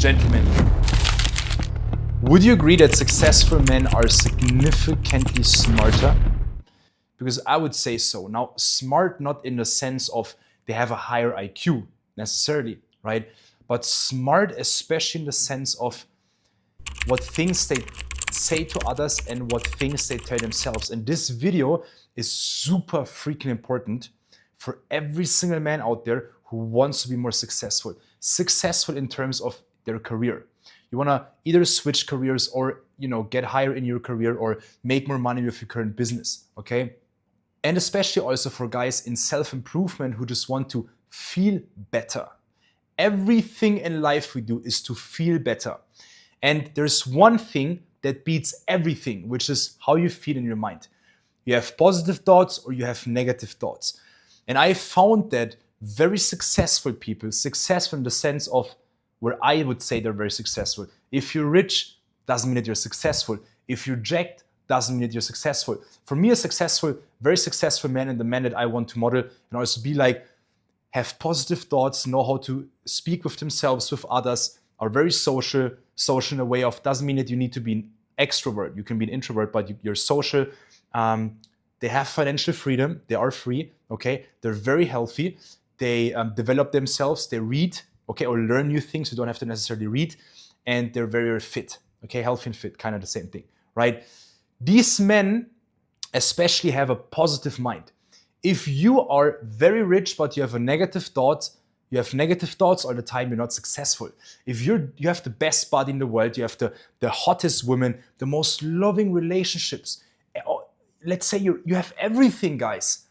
Gentlemen, would you agree that successful men are significantly smarter? Because I would say so. Now, smart not in the sense of they have a higher IQ necessarily, right? But smart especially in the sense of what things they say to others and what things they tell themselves. And this video is super freaking important for every single man out there who wants to be more successful. Successful in terms of their career. You want to either switch careers or, get higher in your career or make more money with your current business, okay? And especially also for guys in self-improvement who just want to feel better. Everything in life we do is to feel better. And there's one thing that beats everything, which is how you feel in your mind. You have positive thoughts or you have negative thoughts. And I found that very successful people, successful in the sense of where I would say they're very successful. If you're rich, doesn't mean that you're successful. If you're jacked, doesn't mean that you're successful. For me, a successful, very successful man and the man that I want to model and also be like, have positive thoughts, know how to speak with themselves, with others, are very social in a way of, doesn't mean that you need to be an extrovert. You can be an introvert, but you're social. They have financial freedom. They are free, okay? They're very healthy. They develop themselves. They read, okay, or learn new things. You don't have to necessarily read. And they're very, very fit, okay? Healthy and fit, kind of the same thing, right? These men especially have a positive mind. If you are very rich, but you have a negative thought, you have negative thoughts all the time, you're not successful. If you have the best body in the world, you have the hottest women, the most loving relationships. Let's say you have everything, guys,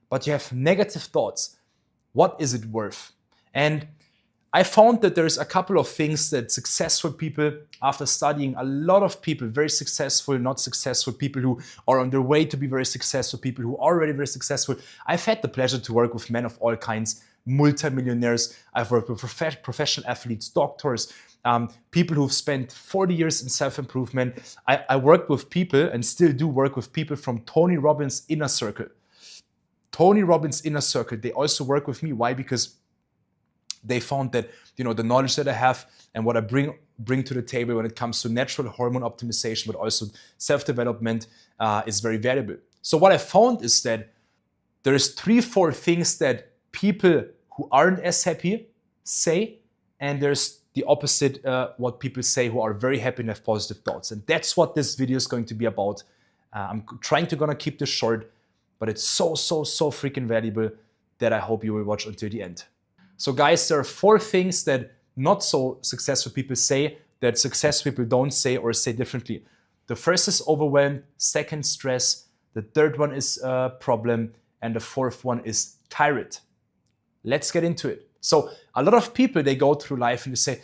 but you have negative thoughts. What is it worth? And I found that there's a couple of things that successful people, after studying a lot of people, very successful, not successful, people who are on their way to be very successful, people who are already very successful. I've had the pleasure to work with men of all kinds, multi-millionaires. I've worked with professional athletes, doctors, people who've spent 40 years in self-improvement. I worked with people and still do work with people from Tony Robbins' inner circle. Tony Robbins' inner circle, they also work with me. Why? Because they found that, the knowledge that I have and what I bring to the table when it comes to natural hormone optimization, but also self-development is very valuable. So what I found is that there's 3-4 things that people who aren't as happy say, and there's the opposite, what people say who are very happy and have positive thoughts. And that's what this video is going to be about. I'm gonna keep this short, but it's so freaking valuable that I hope you will watch until the end. So guys, there are 4 things that not so successful people say that successful people don't say or say differently. The first is overwhelmed, second stress, the third one is problem, and the fourth one is tired. Let's get into it. So a lot of people, they go through life and they say,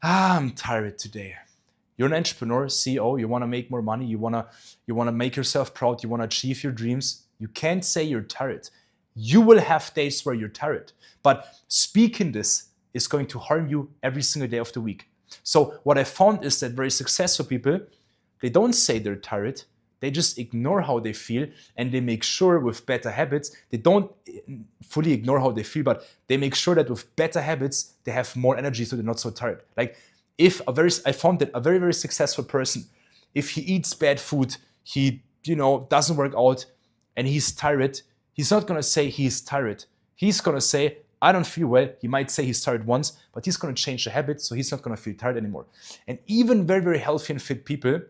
I'm tired today. You're an entrepreneur, CEO, you want to make more money, you want to make yourself proud, you want to achieve your dreams. You can't say you're tired. You will have days where you're tired, but speaking this is going to harm you every single day of the week. So what I found is that very successful people, they don't say they're tired. They just ignore how they feel and they make sure with better habits, they don't fully ignore how they feel, but they make sure that with better habits, they have more energy so they're not so tired. Like I found that a very, very successful person, if he eats bad food, he, doesn't work out and he's tired, he's not going to say he's tired. He's going to say, I don't feel well. He might say he's tired once, but he's going to change the habit, so he's not going to feel tired anymore. And even very, very healthy and fit people,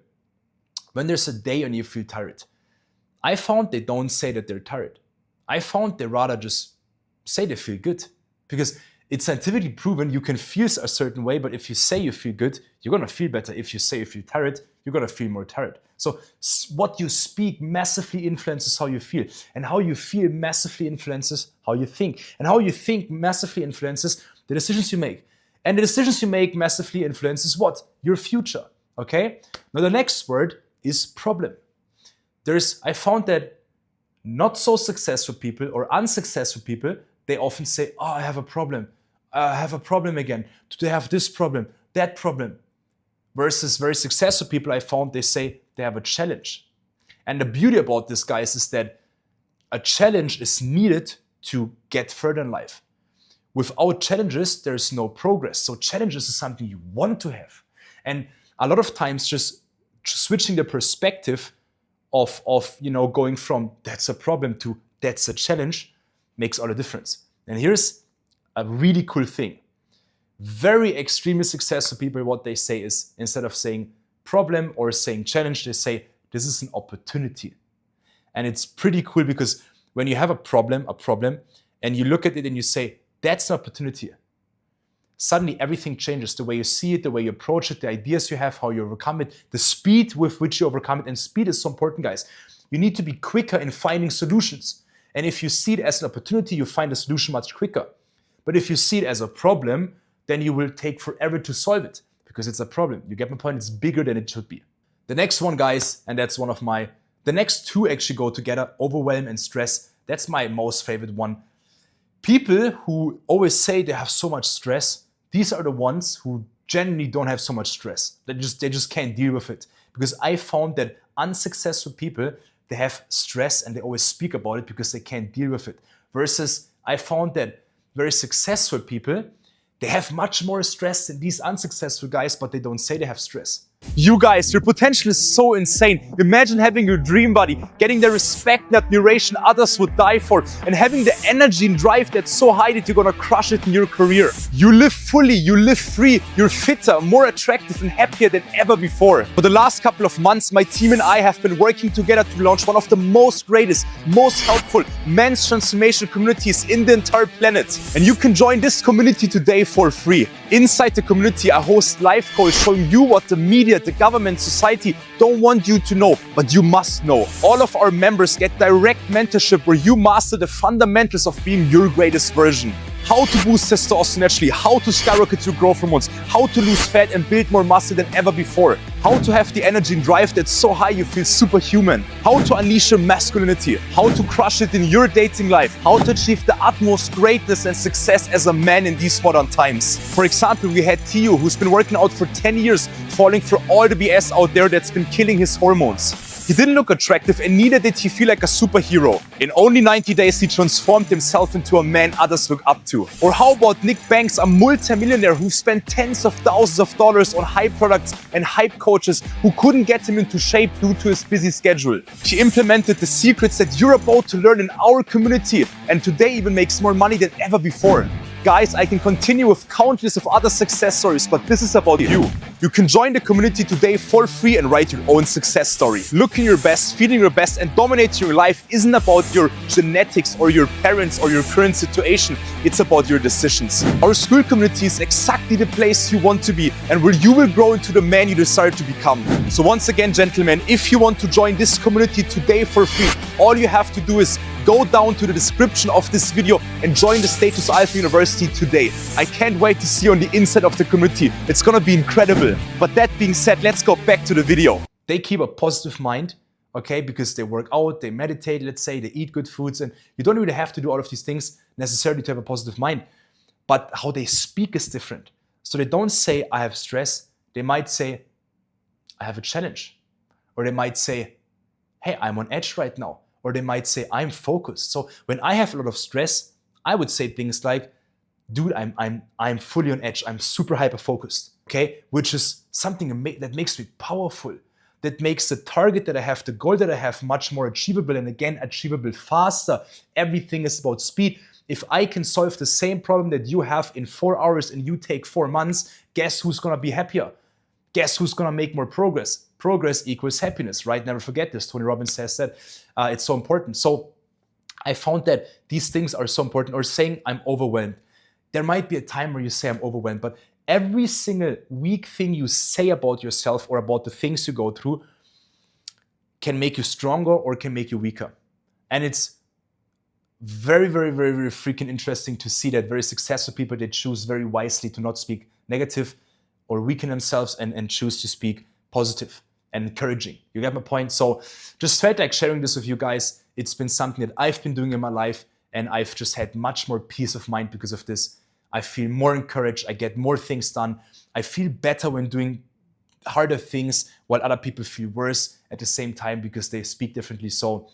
when there's a day when you feel tired, I found they don't say that they're tired. I found they rather just say they feel good. Because it's scientifically proven you can feel a certain way, but if you say you feel good, you're going to feel better. If you say you feel tired, you're going to feel more tired. So what you speak massively influences how you feel. And how you feel massively influences how you think. And how you think massively influences the decisions you make. And the decisions you make massively influences what? Your future. Okay? Now the next word is problem. I found that not so successful people or unsuccessful people, they often say, I have a problem. I have a problem again. Do they have this problem, that problem? Versus very successful people, I found they say they have a challenge. And the beauty about this, guys, is that a challenge is needed to get further in life. Without challenges, there's no progress. So challenges is something you want to have. And a lot of times just switching the perspective of going from that's a problem to that's a challenge makes all the difference. And here's a really cool thing. Very extremely successful people, what they say is, instead of saying problem or saying challenge, they say this is an opportunity. And it's pretty cool because when you have a problem, and you look at it and you say, that's an opportunity, suddenly everything changes. The way you see it, the way you approach it, the ideas you have, how you overcome it, the speed with which you overcome it. And speed is so important, guys. You need to be quicker in finding solutions. And if you see it as an opportunity, you find a solution much quicker. But if you see it as a problem, then you will take forever to solve it because it's a problem. You get my point? It's bigger than it should be. The next one, guys, and that's one of the next two actually go together, overwhelm and stress. That's my most favorite one. People who always say they have so much stress, these are the ones who generally don't have so much stress. They just can't deal with it. Because I found that unsuccessful people, they have stress and they always speak about it because they can't deal with it. Versus I found that very successful people, they have much more stress than these unsuccessful guys, but they don't say they have stress. You guys, your potential is so insane. Imagine having your dream body, getting the respect and admiration others would die for, and having the energy and drive that's so high that you're gonna crush it in your career. You live fully, you live free, you're fitter, more attractive and happier than ever before. For the last couple of months, my team and I have been working together to launch one of the most greatest, most helpful men's transformation communities in the entire planet. And you can join this community today for free. Inside the community, I host live calls showing you what the media, the government, society don't want you to know, but you must know. All of our members get direct mentorship where you master the fundamentals of being your greatest version. How to boost testosterone naturally, how to skyrocket your growth hormones, how to lose fat and build more muscle than ever before, how to have the energy and drive that's so high you feel superhuman, how to unleash your masculinity, how to crush it in your dating life, how to achieve the utmost greatness and success as a man in these modern times. For example, we had Tio, who's been working out for 10 years, falling for all the BS out there that's been killing his hormones. He didn't look attractive and neither did he feel like a superhero. In only 90 days, he transformed himself into a man others look up to. Or how about Nick Banks, a multi-millionaire who spent tens of thousands of dollars on hype products and hype coaches who couldn't get him into shape due to his busy schedule. He implemented the secrets that you're about to learn in our community and today even makes more money than ever before. Guys, I can continue with countless of other success stories, but this is about you. You can join the community today for free and write your own success story. Looking your best, feeling your best, and dominating your life isn't about your genetics or your parents or your current situation. It's about your decisions. Our Skool community is exactly the place you want to be and where you will grow into the man you desire to become. So once again, gentlemen, if you want to join this community today for free, all you have to do is go down to the description of this video and join the Status Alpha University today. I can't wait to see you on the inside of the community. It's gonna be incredible. But that being said, let's go back to the video. They keep a positive mind, okay, because they work out, they meditate, let's say, they eat good foods, and you don't really have to do all of these things necessarily to have a positive mind. But how they speak is different. So they don't say, I have stress. They might say, I have a challenge. Or they might say, hey, I'm on edge right now. Or they might say, I'm focused. So when I have a lot of stress, I would say things like, dude, I'm fully on edge. I'm super hyper focused, okay? Which is something that makes me powerful. That makes the target that I have, the goal that I have much more achievable, and again, achievable faster. Everything is about speed. If I can solve the same problem that you have in 4 hours and you take 4 months, guess who's gonna be happier? Guess who's gonna make more progress? Progress equals happiness, right? Never forget this. Tony Robbins says that. It's so important. So I found that these things are so important. Or saying I'm overwhelmed. There might be a time where you say I'm overwhelmed, but every single weak thing you say about yourself or about the things you go through can make you stronger or can make you weaker. And it's very, very, very, very freaking interesting to see that very successful people, they choose very wisely to not speak negative or weaken themselves and choose to speak positive and encouraging. You get my point? So just felt like sharing this with you guys. It's been something that I've been doing in my life and I've just had much more peace of mind because of this. I feel more encouraged. I get more things done. I feel better when doing harder things while other people feel worse at the same time because they speak differently. So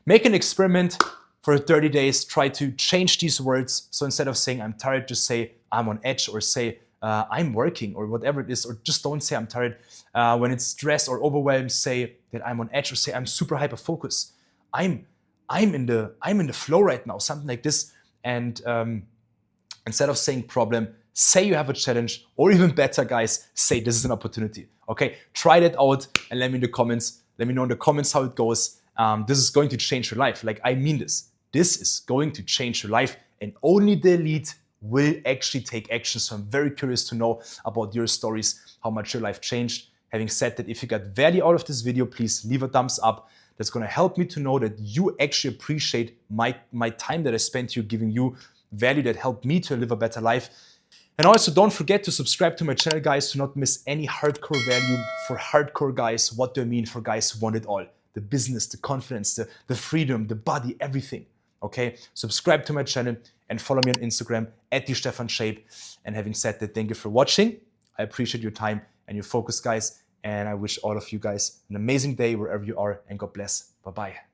make an experiment. for 30 days, try to change these words. So instead of saying I'm tired, just say I'm on edge, or say I'm working, or whatever it is, or just don't say I'm tired. When it's stressed or overwhelmed, say that I'm on edge, or say I'm super hyper focused. I'm in the flow right now, something like this. And instead of saying problem, say you have a challenge, or even better, guys, say this is an opportunity. Okay, try that out and let me in the comments. Let me know in the comments how it goes. This is going to change your life. Like, I mean this. This is going to change your life, and only the elite will actually take action. So I'm very curious to know about your stories, how much your life changed. Having said that, if you got value out of this video, please leave a thumbs up. That's going to help me to know that you actually appreciate my time that I spent here giving you value that helped me to live a better life. And also, don't forget to subscribe to my channel, guys, to not miss any hardcore value for hardcore guys. What do I mean for guys who want it all? The business, the confidence, the freedom, the body, everything. Okay? Subscribe to my channel and follow me on Instagram at @TheStefanShape. And having said that, thank you for watching. I appreciate your time and your focus, guys. And I wish all of you guys an amazing day wherever you are. And God bless. Bye-bye.